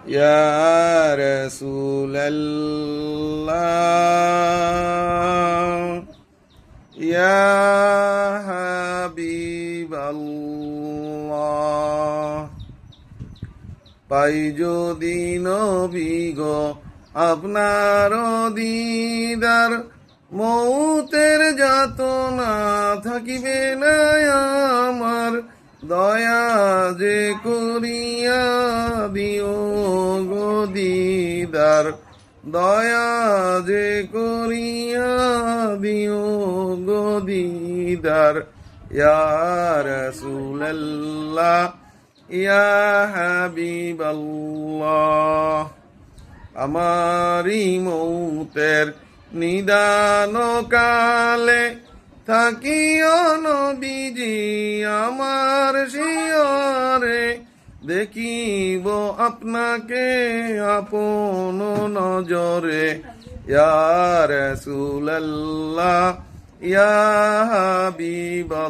ইয়া রাসূলাল্লাহ, ইয়া হাবিবাল্লাহ। পাই যদি নবী গো আপনার দিদার, মৌতের যাতনা থাকিবে না আমার। দয়া যে করিয়া দিও গো দিদার, দয়া যে করিয়া দিও গো দিদার। ইয়া রাসূলাল্লাহ, ইয়া হাবিবাল্লাহ। আমারি মৌতের নিদান কালে থাকিও নবীজি আমার শিয়রে, দেখিব আপনাকে আপন নজরে। ইয়া রাসূলাল্লাহ, ইয়া হাবিবাল্লাহ।